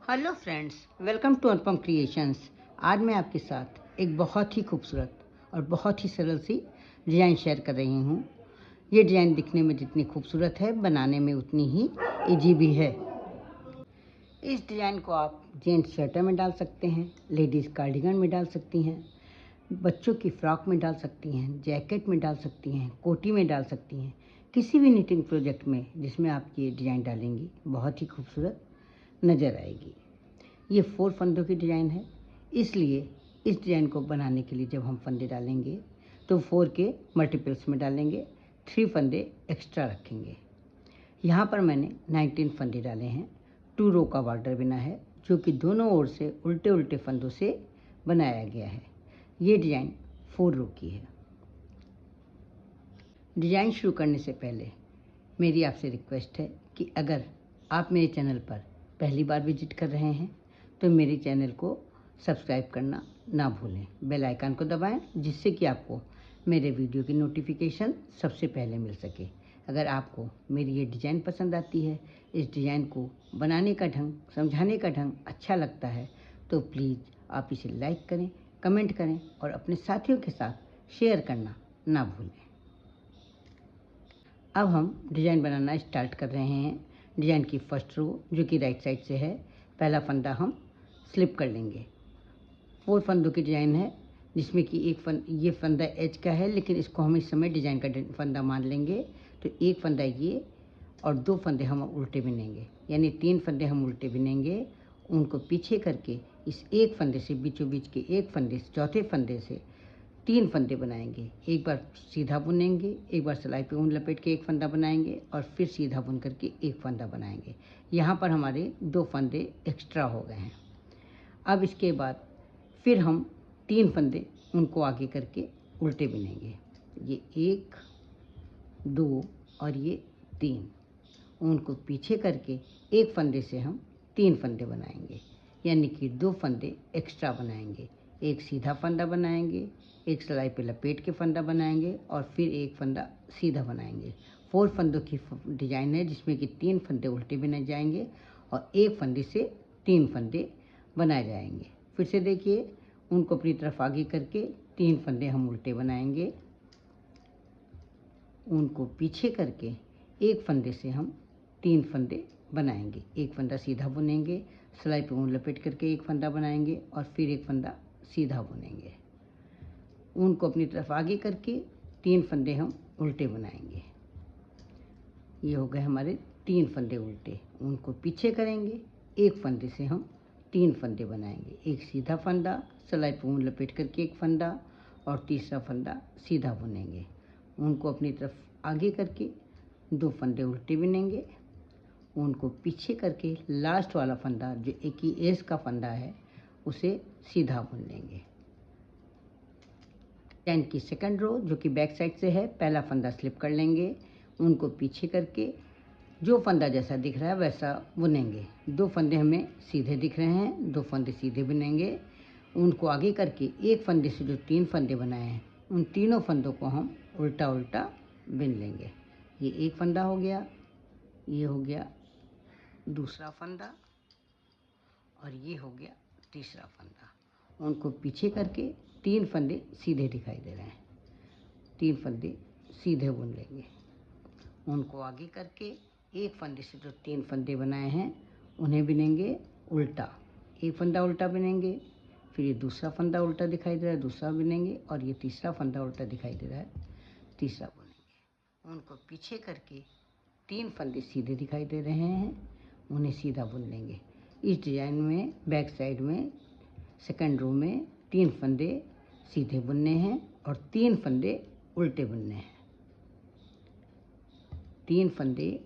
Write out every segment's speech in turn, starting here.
Hello friends, welcome to Anupam creations. आज मैं आपके साथ एक बहुत ही खूबसूरत और बहुत ही सरल सी डिज़ाइन शेयर कर रही हूँ। ये डिज़ाइन दिखने में जितनी खूबसूरत है, बनाने में उतनी ही इजी भी है। इस डिज़ाइन को आप जेंट्स स्वेटर में डाल सकते हैं, लेडीज़ कार्डिगन में डाल सकती हैं, बच्चों की फ्रॉक में डाल सकती हैं, जैकेट में डाल सकती हैं, कोटी में डाल सकती हैं। किसी भी निटिंग प्रोजेक्ट में जिसमें आप ये डिज़ाइन डालेंगी बहुत ही खूबसूरत नज़र आएगी। ये 4 फंदों की डिज़ाइन है, इसलिए इस डिज़ाइन को बनाने के लिए जब हम फंदे डालेंगे तो 4 के मल्टीपल्स में डालेंगे, 3 फंदे एक्स्ट्रा रखेंगे। यहाँ पर मैंने 19 फंदे डाले हैं। 2 रो का बॉर्डर बना है जो कि दोनों ओर से उल्टे उल्टे फंदों से बनाया गया है। ये डिज़ाइन 4 रो की है। डिज़ाइन शुरू करने से पहले मेरी आपसे रिक्वेस्ट है कि अगर आप मेरे चैनल पर पहली बार विजिट कर रहे हैं तो मेरे चैनल को सब्सक्राइब करना ना भूलें। बेल आइकन को दबाएं जिससे कि आपको मेरे वीडियो की नोटिफिकेशन सबसे पहले मिल सके। अगर आपको मेरी ये डिज़ाइन पसंद आती है, इस डिज़ाइन को बनाने का ढंग, समझाने का ढंग अच्छा लगता है तो प्लीज़ आप इसे लाइक करें, कमेंट करें और अपने साथियों के साथ शेयर करना ना भूलें। अब हम डिज़ाइन बनाना स्टार्ट कर रहे हैं। डिज़ाइन की फर्स्ट रो जो कि राइट साइड से है, पहला फंदा हम स्लिप कर लेंगे। 4 फंदों की डिज़ाइन है जिसमें कि ये फंदा एज का है, लेकिन इसको हम इस समय डिज़ाइन का फंदा मान लेंगे। तो एक फंदा ये और 2 फंदे हम उल्टे बिनेंगे, यानी 3 फंदे हम उल्टे बिनेंगे। उनको पीछे करके इस एक फंदे से, बीचों बीच के एक फंदे से, चौथे फंदे से 3 फंदे बनाएंगे। एक बार सीधा बुनेंगे, एक बार सिलाई पे ऊन लपेट के एक फंदा बनाएंगे और फिर सीधा बुन करके एक फंदा बनाएंगे। यहाँ पर हमारे 2 फंदे एक्स्ट्रा हो गए हैं। अब इसके बाद फिर हम 3 फंदे उनको आगे करके उल्टे बिनेंगे। ये 1, 2 और ये 3। उनको पीछे करके एक फंदे से हम 3 फंदे बनाएंगे, यानी कि 2 फंदे एक्स्ट्रा बनाएंगे। एक सीधा फंदा बनाएंगे, एक सिलाई पे लपेट के फंदा बनाएंगे और फिर एक फंदा सीधा बनाएंगे। 4 फंदों की डिज़ाइन है जिसमें कि 3 फंदे उल्टे बिने जाएंगे और एक फंदे से 3 फंदे बनाए जाएंगे। फिर से देखिए, उनको अपनी तरफ आगे करके 3 फंदे हम उल्टे बनाएंगे। उनको पीछे करके एक फंदे से हम 3 फंदे बनाएंगे। एक फंदा सीधा बुनेंगे, सिलाई पे ऊन लपेट करके एक फंदा बनाएंगे और फिर एक फंदा सीधा बुनेंगे। उनको अपनी तरफ आगे करके 3 फंदे हम उल्टे बनाएंगे। ये हो गए हमारे 3 फंदे उल्टे। उनको पीछे करेंगे, एक फंदे से हम 3 फंदे बनाएंगे। एक सीधा फंदा, सिलाई पे ऊन लपेट करके एक फंदा और तीसरा फंदा सीधा बुनेंगे। उनको अपनी तरफ आगे करके 2 फंदे उल्टे बिनेंगे। उनको पीछे करके लास्ट वाला फंदा जो एक ही एज का फंदा है उसे सीधा बुन लेंगे। डिज़ाइन की सेकंड रो जो कि बैक साइड से है, पहला फंदा स्लिप कर लेंगे। उनको पीछे करके जो फंदा जैसा दिख रहा है वैसा बुनेंगे। 2 फंदे हमें सीधे दिख रहे हैं, 2 फंदे सीधे बुनेंगे। उनको आगे करके एक फंदे से जो 3 फंदे बनाए हैं उन तीनों फंदों को हम उल्टा उल्टा बिन लेंगे। ये एक फंदा हो गया, ये हो गया दूसरा फंदा और ये हो गया तीसरा फंदा। उनको पीछे करके 3 फंदे सीधे दिखाई दे रहे हैं, 3 फंदे सीधे बुन लेंगे। उनको आगे करके एक फंदे से जो 3 फंदे बनाए हैं उन्हें बिनेंगे उल्टा। एक फंदा उल्टा बिनेंगे, फिर ये दूसरा फंदा उल्टा दिखाई दे रहा है, दूसरा बिनेंगे और ये तीसरा फंदा उल्टा दिखाई दे रहा है, तीसरा बुनेंगे। उनको पीछे करके 3 फंदे सीधे दिखाई दे रहे हैं, उन्हें सीधा बुन लेंगे। इस डिज़ाइन में बैक साइड में सेकंड रो में 3 फंदे सीधे बुनने हैं और 3 फंदे उल्टे बुनने हैं। 3 फंदे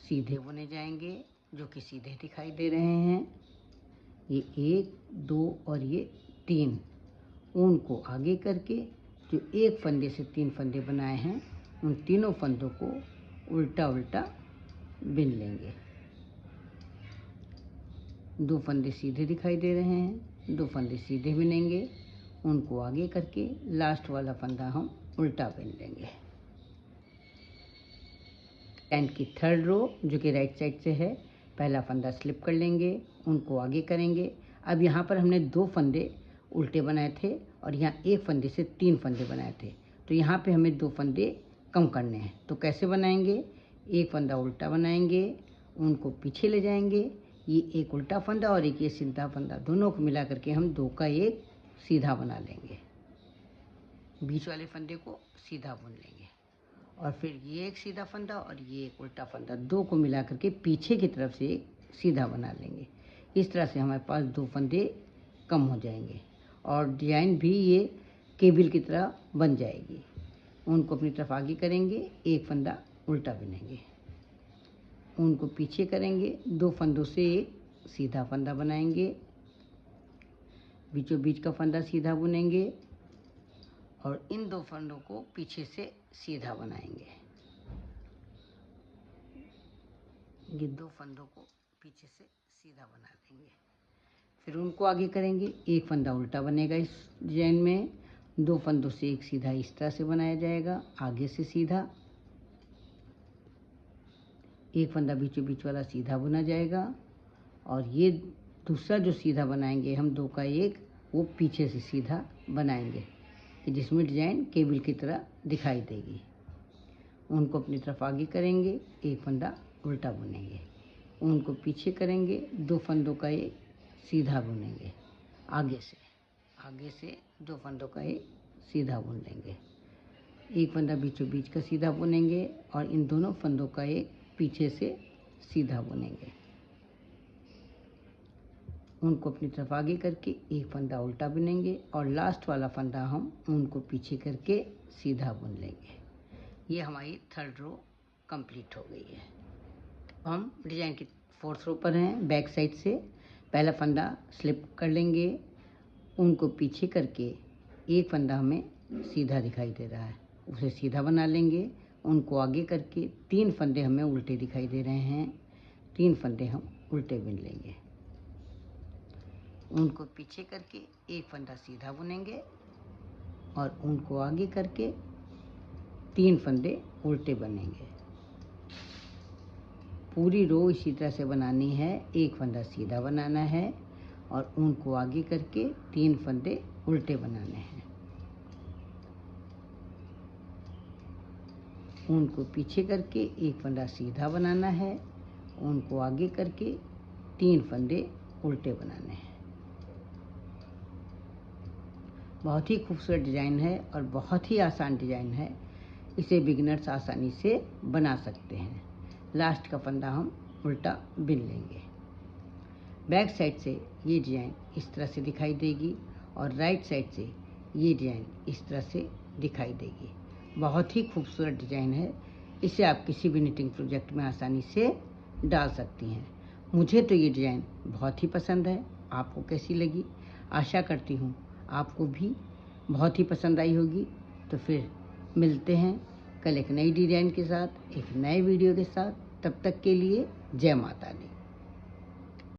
सीधे बुने जाएंगे जो कि सीधे दिखाई दे रहे हैं। ये 1, 2 और ये 3। उनको आगे करके जो एक फंदे से 3 फंदे बनाए हैं उन तीनों फंदों को उल्टा उल्टा बिन लेंगे। 2 फंदे सीधे दिखाई दे रहे हैं, 2 फंदे सीधे बिनेंगे। उनको आगे करके लास्ट वाला फंदा हम उल्टा बिन लेंगे। डिज़ाइन की थर्ड रो जो कि राइट साइड से है, पहला फंदा स्लिप कर लेंगे, उनको आगे करेंगे। अब यहाँ पर हमने 2 फंदे उल्टे बनाए थे और यहाँ एक फंदे से 3 फंदे बनाए थे, तो यहाँ पे हमें 2 फंदे कम करने हैं। तो कैसे बनाएंगे? एक फंदा उल्टा बनाएंगे, उनको पीछे ले जाएंगे, ये एक उल्टा फंदा और एक ये सीधा फंदा, दोनों को मिला करके हम 2 का एक सीधा बना लेंगे। बीच वाले फंदे को सीधा बुन लेंगे और फिर ये एक सीधा फंदा और ये एक उल्टा फंदा, 2 को मिला करके पीछे की तरफ से एक सीधा बना लेंगे। इस तरह से हमारे पास 2 फंदे कम हो जाएंगे और डिजाइन भी ये केबिल की तरह बन जाएगी। उनको अपनी तरफ आगे करेंगे, एक फंदा उल्टा बुनेंगे, उनको पीछे करेंगे, 2 फंदों से एक सीधा फंदा बनाएंगे, बीचों बीच का फंदा सीधा बुनेंगे और इन 2 फंदों को पीछे से सीधा बनाएंगे। ये 2 फंदों को पीछे से सीधा बना लेंगे, फिर उनको आगे करेंगे। एक फंदा उल्टा बनेगा इस डिजाइन में, 2 फंदों से एक सीधा इस तरह से बनाया जाएगा, आगे से सीधा। एक फंदा बीचों बीच वाला सीधा बुना जाएगा और ये दूसरा जो सीधा बनाएंगे हम 2 का एक, वो पीछे से सीधा बनाएंगे कि जिसमें डिजाइन केबिल की तरह दिखाई देगी। उनको अपनी तरफ आगे करेंगे, एक फंदा उल्टा बुनेंगे, उनको पीछे करेंगे, 2 फंदों का एक सीधा बुनेंगे, आगे से 2 फंदों का एक सीधा बुन लेंगे, एक फंदा बीचों बीच का सीधा बुनेंगे और इन दोनों फंदों का एक पीछे से सीधा बुनेंगे। उनको अपनी तरफ आगे करके एक फंदा उल्टा बुनेंगे और लास्ट वाला फंदा हम उनको पीछे करके सीधा बुन लेंगे। ये हमारी 3rd रो कंप्लीट हो गई है। हम डिजाइन की 4th रो पर हैं। बैक साइड से पहला फंदा स्लिप कर लेंगे, उनको पीछे करके एक फंदा हमें सीधा दिखाई दे रहा है, उसे सीधा बना लेंगे। उनको आगे करके 3 फंदे हमें उल्टे दिखाई दे रहे हैं, 3 फंदे हम उल्टे बुन लेंगे। उनको पीछे करके एक फंदा सीधा बुनेंगे और उनको आगे करके 3 फंदे उल्टे बनेंगे। पूरी रो इसी तरह से बनानी है, एक फंदा सीधा बनाना है और उनको आगे करके 3 फंदे उल्टे बनाने हैं। उनको पीछे करके एक फंदा सीधा बनाना है, उनको आगे करके 3 फंदे उल्टे बनाने हैं। बहुत ही खूबसूरत डिज़ाइन है और बहुत ही आसान डिज़ाइन है, इसे बिगिनर्स आसानी से बना सकते हैं। लास्ट का फंदा हम उल्टा बिन लेंगे। बैक साइड से ये डिज़ाइन इस तरह से दिखाई देगी और राइट साइड से ये डिज़ाइन इस तरह से दिखाई देगी। बहुत ही खूबसूरत डिज़ाइन है, इसे आप किसी भी निटिंग प्रोजेक्ट में आसानी से डाल सकती हैं। मुझे तो ये डिज़ाइन बहुत ही पसंद है। आपको कैसी लगी? आशा करती हूँ आपको भी बहुत ही पसंद आई होगी। तो फिर मिलते हैं कल एक नई डिज़ाइन के साथ, एक नए वीडियो के साथ। तब तक के लिए जय माता दी।